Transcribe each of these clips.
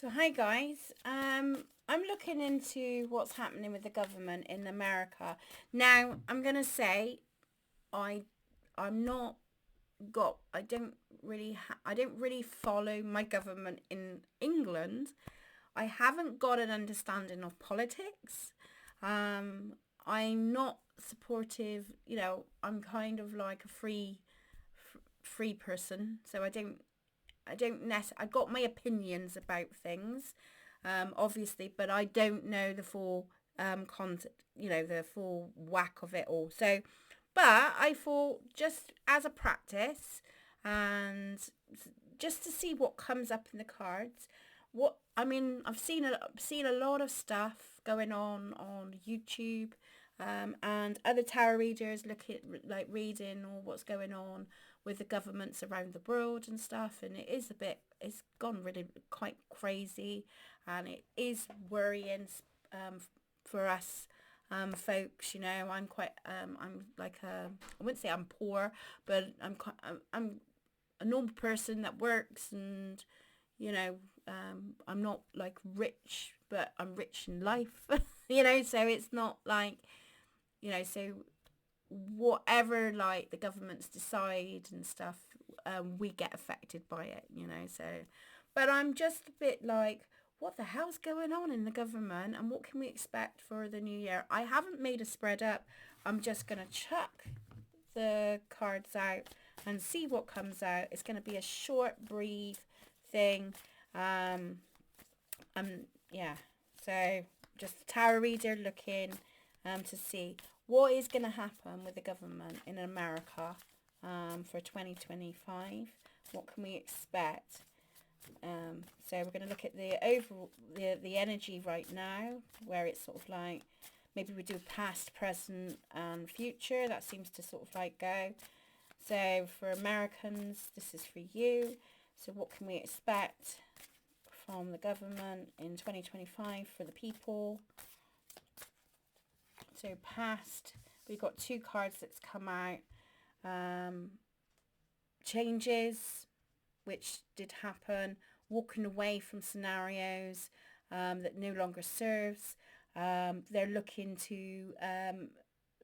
So hi guys, I'm looking into what's happening with the government in America. Now I'm gonna say I I'm not got I don't really follow my government in England. I haven't got an understanding of politics. Um, I'm not supportive. I'm kind of like a free person, so I don't I got my opinions about things, obviously, but I don't know the full concept, the full whack of it all. So, but I thought just as a practice and just to see what comes up in the cards. I've seen a lot of stuff going on YouTube, and other tarot readers look at like reading or what's going on with the governments around the world and stuff, and it's gone really quite crazy, and it is worrying for us folks. I'm like I wouldn't say I'm poor, but I'm a normal person that works, and I'm not like rich, but I'm rich in life. So it's not like, so whatever like the governments decide and stuff, we get affected by it, so, but I'm just a bit like, what the hell's going on in the government, and what can we expect for the new year? I haven't made a spread up. I'm just gonna chuck the cards out and see what comes out. It's going to be a short, brief thing. Yeah. So just a tarot reader looking to see what is going to happen with the government in America for 2025. What can we expect? So we're going to look at the overall the energy right now, where it's sort of like, maybe we do past, present, and future. That seems to sort of like go. So for Americans, this is for you. So what can we expect from the government in 2025 for the people? So past, we've got two cards that's come out. Changes, which did happen. Walking away from scenarios that no longer serves. They're looking to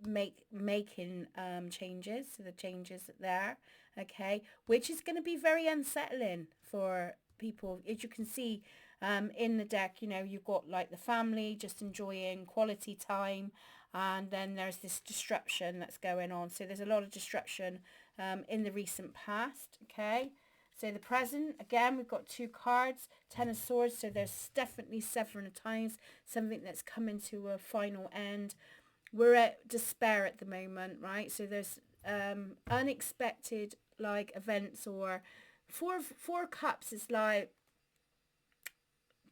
making changes, so the changes there, okay, which is going to be very unsettling for people. As you can see in the deck, you've got like the family just enjoying quality time, and then there's this disruption that's going on. So there's a lot of disruption in the recent past, okay. So the present, again, we've got two cards, Ten of Swords, so there's definitely severing of times, something that's coming to a final end. We're at despair at the moment, right? So there's unexpected like events, or four cups is like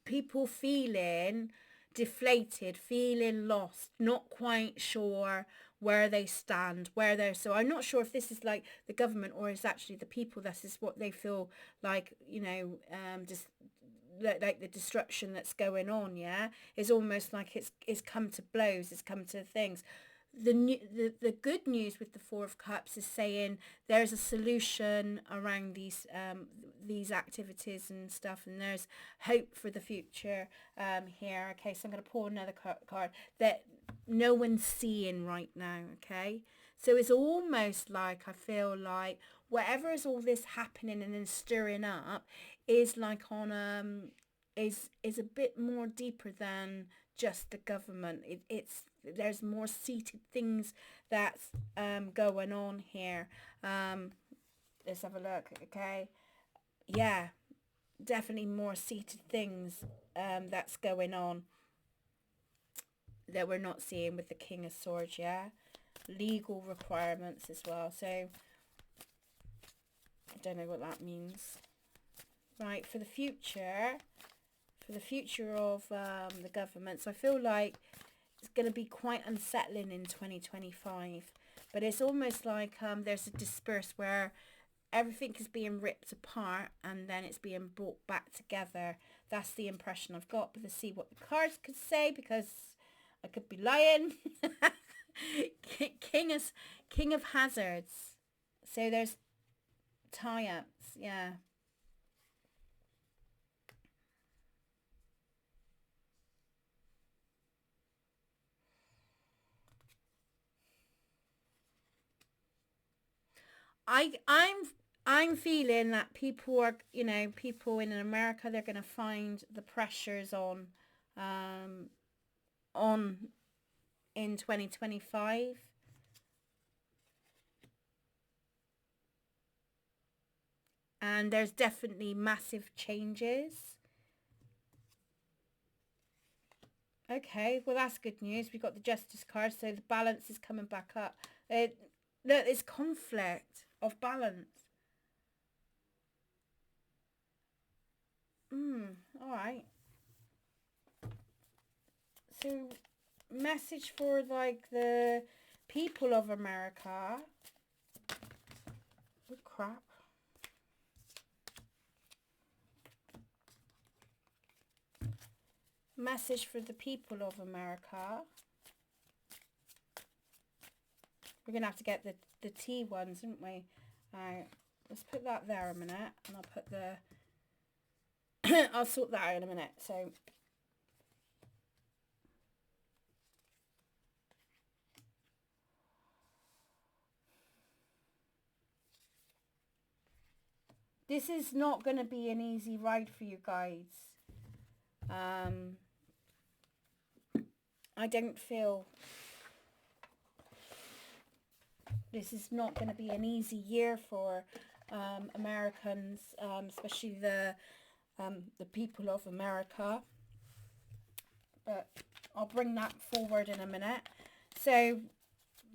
people feeling deflated, feeling lost, not quite sure where they stand, so I'm not sure if this is like the government or is actually the people. This is what they feel like, just like the destruction that's going on, yeah, is almost like it's come to blows, it's come to things. The good news with the Four of Cups is saying there's a solution around these activities and stuff, and there's hope for the future here. Okay, so I'm going to pull another card that no one's seeing right now, okay? So it's almost like, I feel like whatever is all this happening and then stirring up is like on is a bit more deeper than just the government. There's more seated things that's going on here. Let's have a look, okay? Yeah, definitely more seated things that's going on that we're not seeing with the King of Swords, yeah? Legal requirements as well. So I don't know what that means. Right, for the future of the government. So I feel like it's going to be quite unsettling in 2025. But it's almost like there's a disperse where everything is being ripped apart and then it's being brought back together. That's the impression I've got. But let's see what the cards could say, because I could be lying. King of Hazards. So there's tie-ups, yeah. I'm feeling that people are, you know, people in America, they're going to find the pressures um, on in 2025. And there's definitely massive changes. Okay, well that's good news. We got the Justice card, so the balance is coming back up. Look, it's conflict of balance. All right. So, message for like the people of America. Oh crap. Message for the people of America. We're gonna have to get the T ones, aren't we? Let's put that there a minute, and I'll put the. I'll sort that out in a minute. So. This is not going to be an easy ride for you guys. I don't feel this is not going to be an easy year for Americans, especially the people of America. But I'll bring that forward in a minute. So,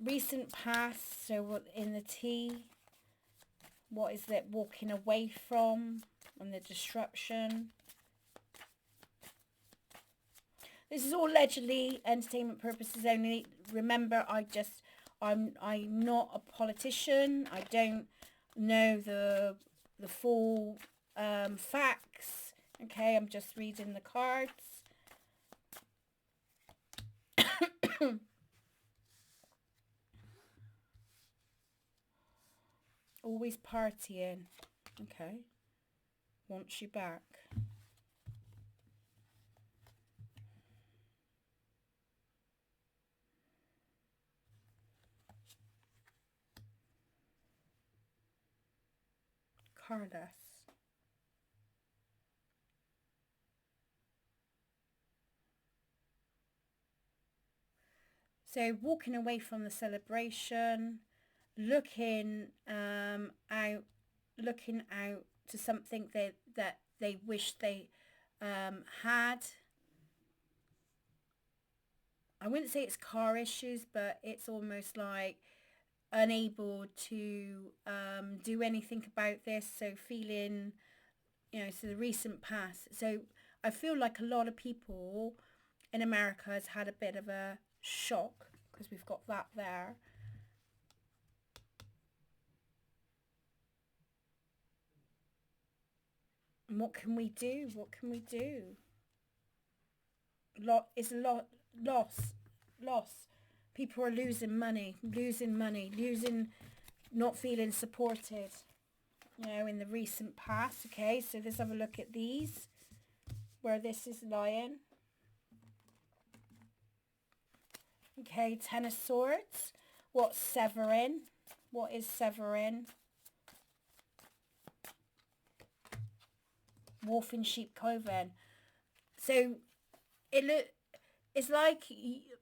recent past, so in the T, what is it walking away from and the disruption? This is all allegedly entertainment purposes only. Remember, I'm not a politician. I don't know the full facts. Okay, I'm just reading the cards. Always partying. Okay. Wants you back. Carlos. So walking away from the celebration, looking out to something that they wish they had. I wouldn't say it's car issues, but it's almost like unable to do anything about this. So feeling, you know, so the recent past. So I feel like a lot of people in America has had a bit of a shock because we've got that there. And what can we do? What can we do? It's a lot loss. People are losing money, not feeling supported. You know, in the recent past. Okay, so let's have a look at these, where this is lying. Okay, Ten of Swords. What's severing? What is severing? Wolf in sheep clothing. So it's like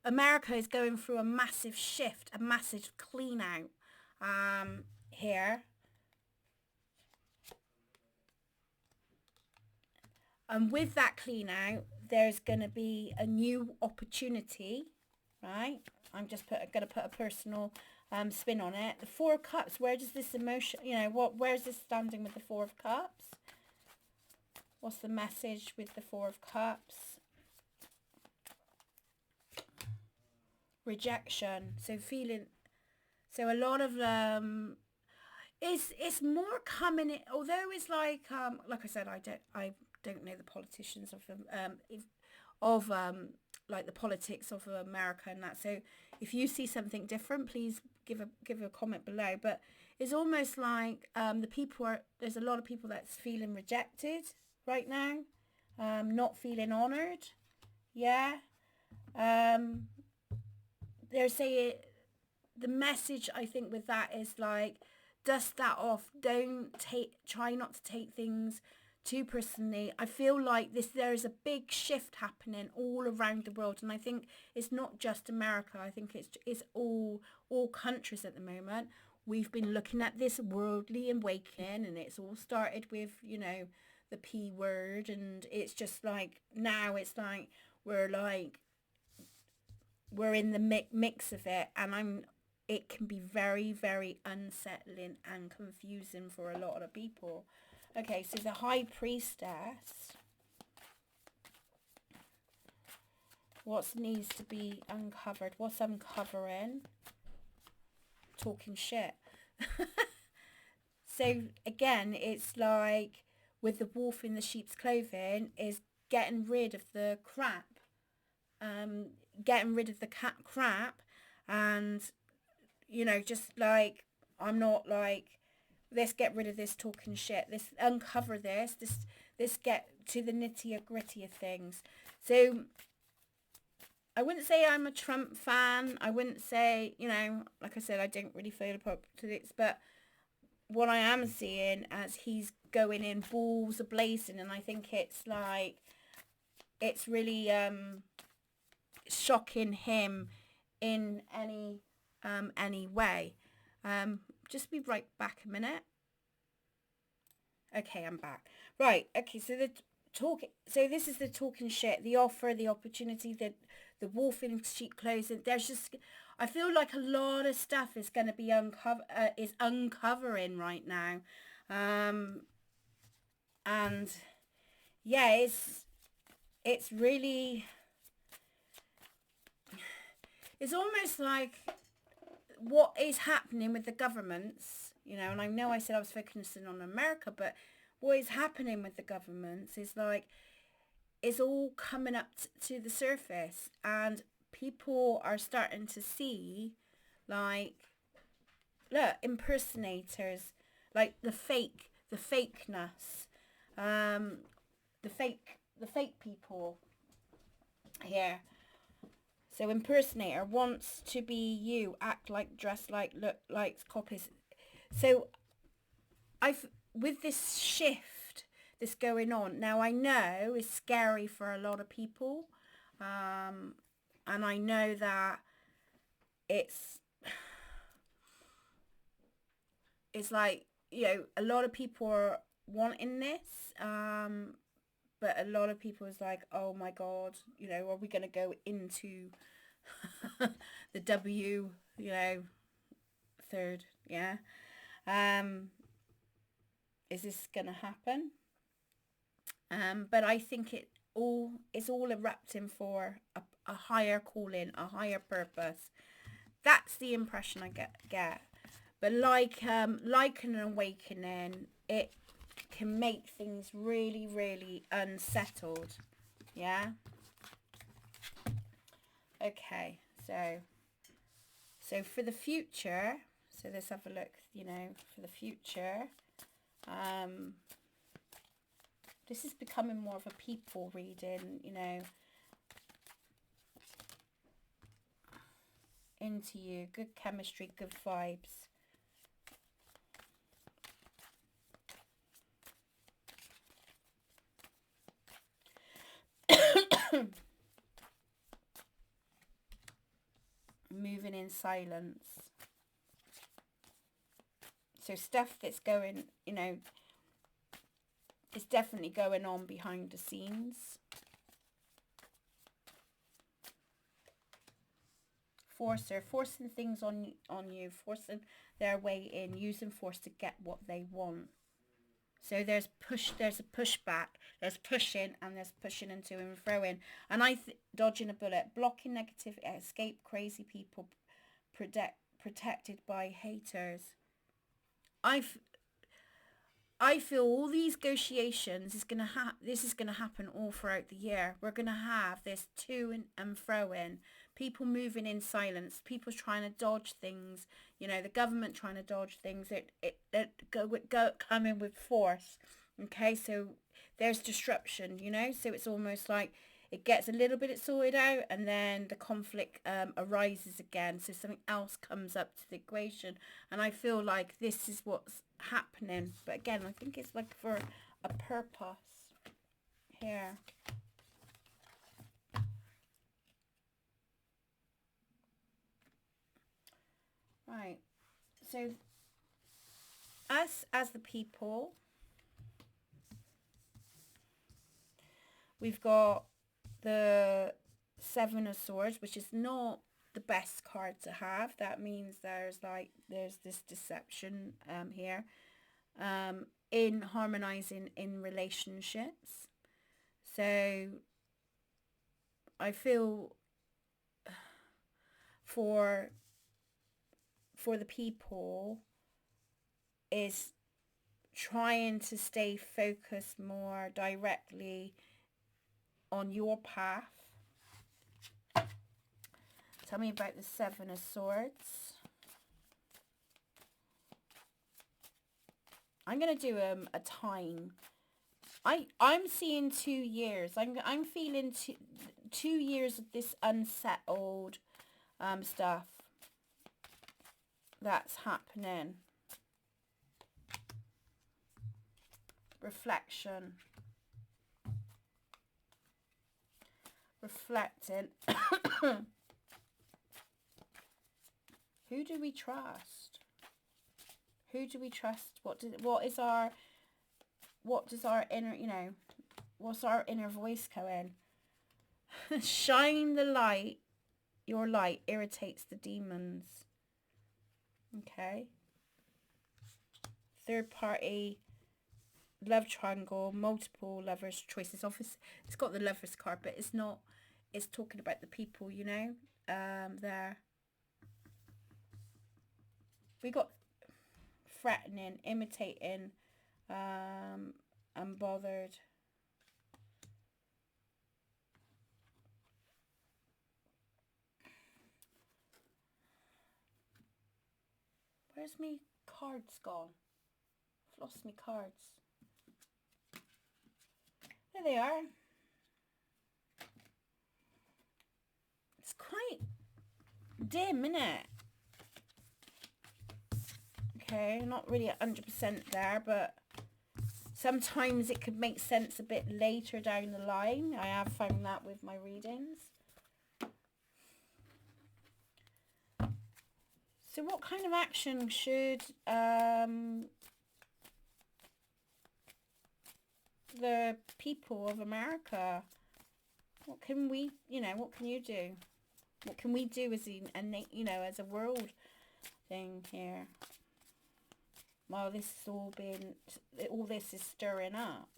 America is going through a massive shift, a massive clean out here. And with that clean out, there's going to be a new opportunity, right? I'm just going to put a personal spin on it. The Four of Cups, where does this emotion, you know, where's this standing with the Four of Cups? What's the message with the Four of Cups? Rejection. So feeling, so a lot of it's more coming in, although it's like I said, I don't know the politicians of like the politics of America and that. So if you see something different, please give a comment below. But it's almost like there's a lot of people that's feeling rejected right now, not feeling honoured. Yeah. They're saying the message, I think, with that is like dust that off. Try not to take things too personally. I feel like there is a big shift happening all around the world, and I think it's not just America. I think it's all countries at the moment. We've been looking at this worldly awakening, and it's all started with, you know, the P word, and it's just like now it's like we're in the mix of it, and it can be very, very unsettling and confusing for a lot of people. Okay, so the High Priestess. What needs to be uncovered? What's uncovering? Talking shit. So again, it's like with the wolf in the sheep's clothing, is getting rid of the crap. Getting rid of the crap, and, you know, just like, I'm not like, let's get rid of this talking shit. Let's uncover this get to the nitty gritty of things. So I wouldn't say I'm a Trump fan. I wouldn't say, you know, like I said, I don't really follow politics, but what I am seeing as he's going in balls ablazing, and I think it's like, it's really shocking him in any way. Just be right back a minute. Okay, I'm back. Right, okay, so this is the talking shit, the offer, the opportunity, the wolf in sheep clothing. There's just, I feel like a lot of stuff is going to be uncovering right now. And yeah, it's really, it's almost like what is happening with the governments, you know, and I know I said I was focusing on America, but what is happening with the governments is like, it's all coming up to the surface, and people are starting to see, like, look, impersonators, like the fakeness, the fake people here. So impersonator wants to be you, act like, dress like, look like, copies. So with this shift that's going on now, I know it's scary for a lot of people, and I know that it's like, you know, a lot of people are wanting this, but a lot of people is like, oh my God, you know, are we going to go into the W, you know, third, yeah? Is this going to happen? But I think it's all erupting for a higher calling, a higher purpose. That's the impression I get. But like an awakening, it can make things really, really unsettled. Yeah. Okay. So for the future, so let's have a look. You know, for the future, this is becoming more of a people reading. You know, into you, good chemistry, good vibes. Moving in silence. So stuff that's going, you know, it's definitely going on behind the scenes. Forcing things on you, forcing their way in, using force to get what they want. So there's a pushback, there's pushing, and there's pushing into and throwing. And dodging a bullet, blocking negative, escape crazy people, protected by haters. I feel all these negotiations this is gonna happen all throughout the year. We're gonna have this to and fro-in, people moving in silence, people trying to dodge things. You know, the government trying to dodge things. Go coming with force. Okay, so there's disruption. You know, so it's almost like it gets a little bit sorted out, and then the conflict arises again. So something else comes up to the equation, and I feel like this is what's happening. But again, I think it's like for a purpose here. Right. So us as the people, we've got the Seven of Swords, which is not the best card to have. That means there's this deception here in harmonizing in relationships. So I feel for the people is trying to stay focused more directly on your path. Tell me about the Seven of Swords. I'm going to do a time. I'm seeing 2 years. I'm feeling 2 years of this unsettled stuff that's happening. Reflection. Reflecting. Who do we trust? Who do we trust? What does our inner, what's our inner voice going? Shine the light. Your light irritates the demons. Okay. Third party, love triangle, multiple lovers choices. Obviously, it's got the lovers card, but it's not. It's talking about the people, there. We got threatening, imitating, unbothered. Where's me cards gone? I've lost me cards. There they are. It's quite dim, isn't it? Okay, not really 100% there, but sometimes it could make sense a bit later down the line. I have found that with my readings. So what kind of action should the people of America, what can we, what can you do? What can we do as as a world thing here? Well, this is all this is stirring up.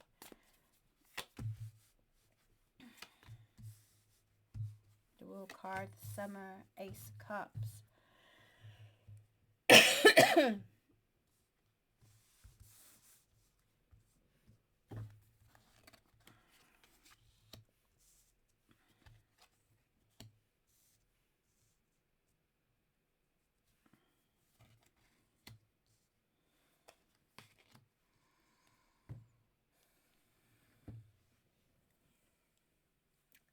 The World card, the Summer, Ace of Cups.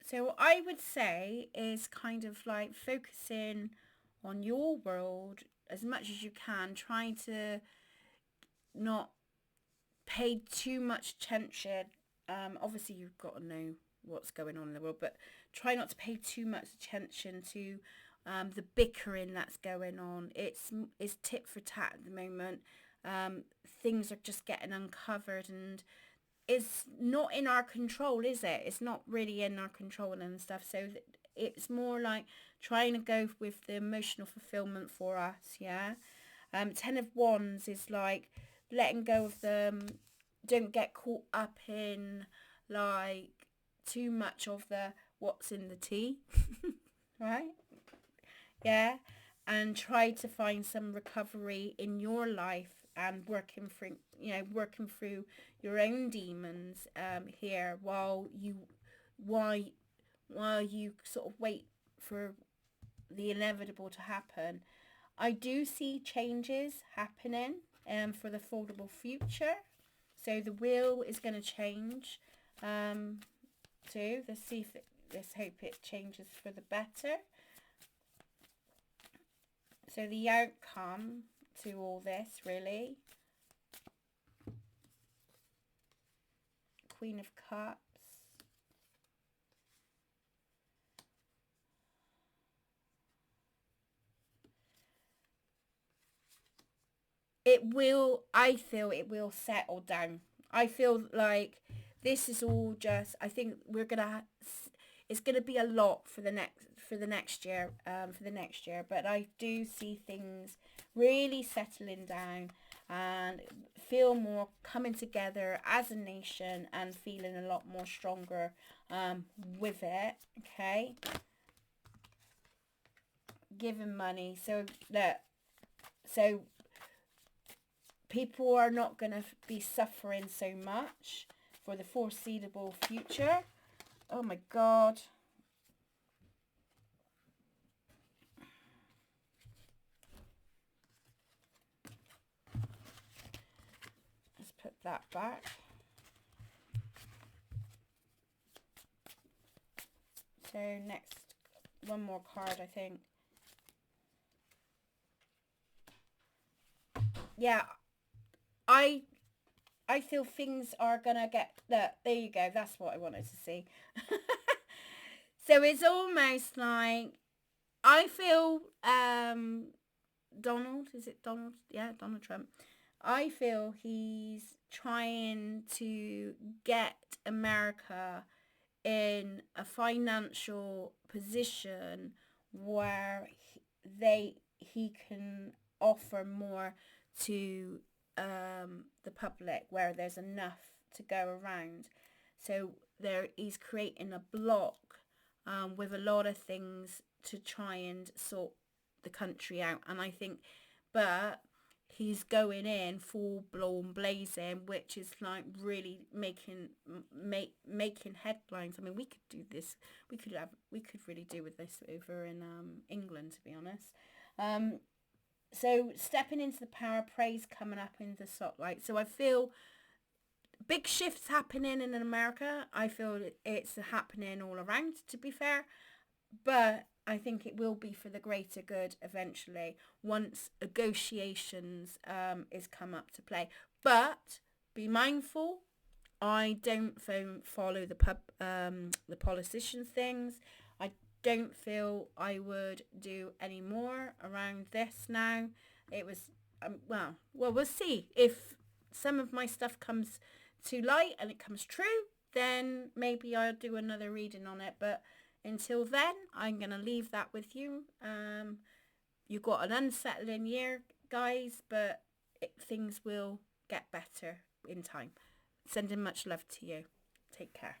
So what I would say is kind of like focusing on your world as much as you can, trying to not pay too much attention. Obviously you've got to know what's going on in the world, but try not to pay too much attention to the bickering that's going on. It's tit for tat at the moment. Things are just getting uncovered, and it's not in our control, is it? It's not really in our control and stuff. So it's more like trying to go with the emotional fulfillment for us, yeah? 10 of Wands is like letting go of them. Don't get caught up in like too much of the what's in the tea, right? Yeah, and try to find some recovery in your life and working through your own demons here while you sort of wait for the inevitable to happen. I do see changes happening for the foreseeable future. So the wheel is going to change. too. Let's see if let's hope it changes for the better. So the outcome to all this, really. Queen of Cups. It will, I feel it will settle down. I feel like this is all just, I think we're going to, it's going to be a lot for the next year, but I do see things really settling down and feel more coming together as a nation and feeling a lot more stronger with it. Okay, giving money, so that people are not going to be suffering so much for the foreseeable future. Oh my God. Let's put that back. So next, one more card, I think. Yeah, I feel things are gonna get there you go, that's what I wanted to see. So it's almost like I feel Donald, is it Donald? Yeah, Donald Trump. I feel he's trying to get America in a financial position where he can offer more to the public, where there's enough to go around. So he's creating a block with a lot of things to try and sort the country out. And I think, but he's going in full blown blazing, which is like really making headlines. I mean, we could do this. We could really do with this over in England, to be honest. So stepping into the power, praise coming up in the spotlight. So I feel big shifts happening in America. I feel it's happening all around, to be fair. But I think it will be for the greater good eventually once negotiations is come up to play. But be mindful. I don't follow the politician things. I don't feel I would do any more around this now. It was well, we'll see if some of my stuff comes to light and it comes true. Then maybe I'll do another reading on it. But until then, I'm going to leave that with you. You've got an unsettling year, guys, but things will get better in time. Sending much love to you. Take care.